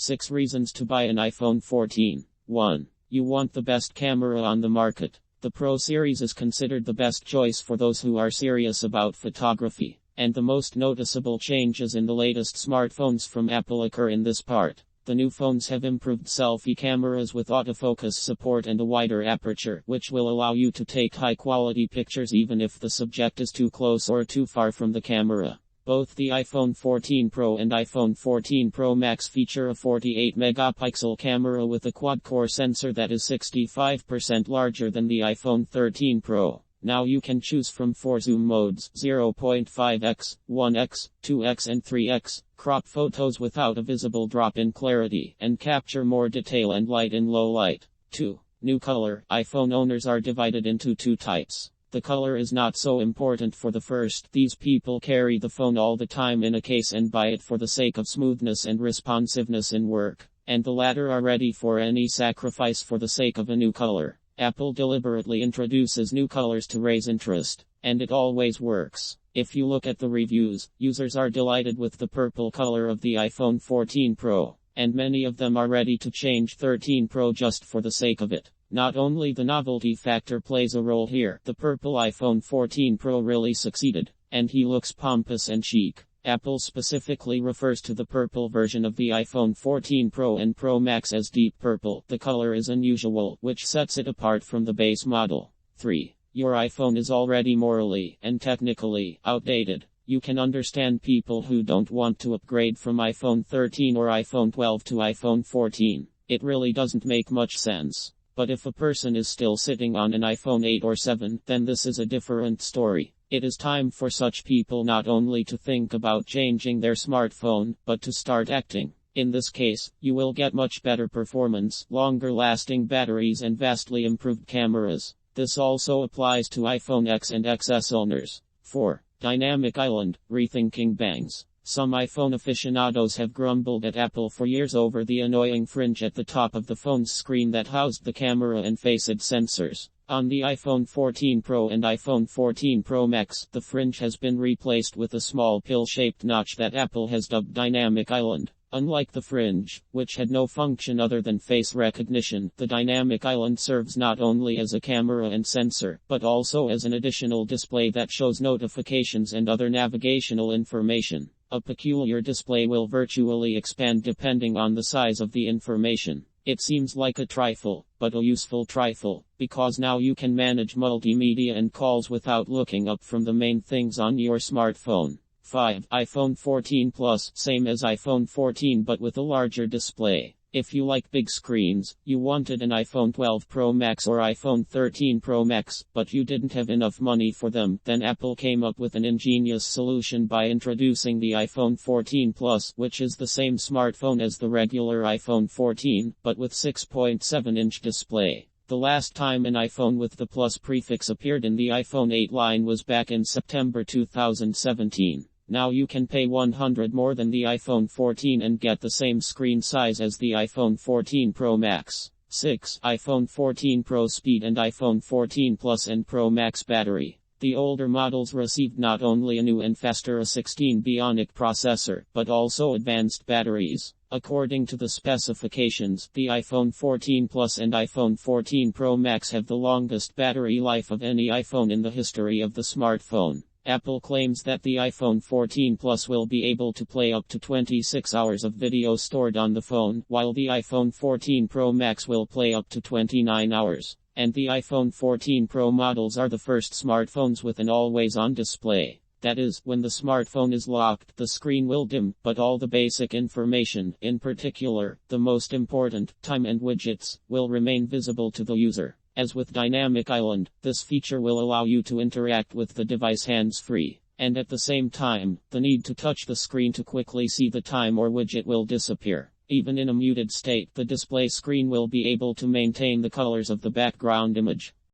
6 reasons to buy an iPhone 14. 1. You want the best camera on the market. The Pro series is considered the best choice for those who are serious about photography, and the most noticeable changes in the latest smartphones from Apple occur in this part. The new phones have improved selfie cameras with autofocus support and a wider aperture, which will allow you to take high-quality pictures even if the subject is too close or too far from the camera. Both the iPhone 14 Pro and iPhone 14 Pro Max feature a 48-megapixel camera with a quad-core sensor that is 65% larger than the iPhone 13 Pro. Now you can choose from 4 zoom modes, 0.5x, 1x, 2x and 3x, crop photos without a visible drop in clarity, and capture more detail and light in low light. 2. New color. iPhone owners are divided into 2 types. The color is not so important for the first. These people carry the phone all the time in a case and buy it for the sake of smoothness and responsiveness in work. And the latter are ready for any sacrifice for the sake of a new color. Apple deliberately introduces new colors to raise interest, and it always works. If you look at the reviews, users are delighted with the purple color of the iPhone 14 Pro, and many of them are ready to change 13 Pro just for the sake of it. Not only the novelty factor plays a role here, the purple iPhone 14 Pro really succeeded, and he looks pompous and chic. Apple specifically refers to the purple version of the iPhone 14 Pro and Pro Max as deep purple. The color is unusual, which sets it apart from the base model. 3. Your iPhone is already morally and technically outdated. You can understand people who don't want to upgrade from iPhone 13 or iPhone 12 to iPhone 14. It really doesn't make much sense. But if a person is still sitting on an iPhone 8 or 7, then this is a different story. It is time for such people not only to think about changing their smartphone, but to start acting. In this case, you will get much better performance, longer lasting batteries and vastly improved cameras. This also applies to iPhone X and XS owners. 4. Dynamic Island, rethinking bangs. Some iPhone aficionados have grumbled at Apple for years over the annoying fringe at the top of the phone's screen that housed the camera and Face ID sensors. On the iPhone 14 Pro and iPhone 14 Pro Max, the fringe has been replaced with a small pill-shaped notch that Apple has dubbed Dynamic Island. Unlike the fringe, which had no function other than face recognition, the Dynamic Island serves not only as a camera and sensor, but also as an additional display that shows notifications and other navigational information. A peculiar display will virtually expand depending on the size of the information. It seems like a trifle, but a useful trifle, because now you can manage multimedia and calls without looking up from the main things on your smartphone. 5. iPhone 14 Plus, same as iPhone 14 but with a larger display. If you like big screens, you wanted an iPhone 12 Pro Max or iPhone 13 Pro Max, but you didn't have enough money for them, then Apple came up with an ingenious solution by introducing the iPhone 14 Plus, which is the same smartphone as the regular iPhone 14, but with 6.7-inch display. The last time an iPhone with the Plus prefix appeared in the iPhone 8 line was back in September 2017. Now you can pay $100 more than the iPhone 14 and get the same screen size as the iPhone 14 Pro Max. 6. iPhone 14 Pro Speed and iPhone 14 Plus and Pro Max battery. The older models received not only a new and faster A16 Bionic processor, but also advanced batteries. According to the specifications, the iPhone 14 Plus and iPhone 14 Pro Max have the longest battery life of any iPhone in the history of the smartphone. Apple claims that the iPhone 14 Plus will be able to play up to 26 hours of video stored on the phone, while the iPhone 14 Pro Max will play up to 29 hours. And the iPhone 14 Pro models are the first smartphones with an always-on display. That is, when the smartphone is locked, the screen will dim, but all the basic information, in particular, the most important, time and widgets, will remain visible to the user. As with Dynamic Island, this feature will allow you to interact with the device hands-free. And at the same time, the need to touch the screen to quickly see the time or widget will disappear. Even in a muted state, the display screen will be able to maintain the colors of the background image.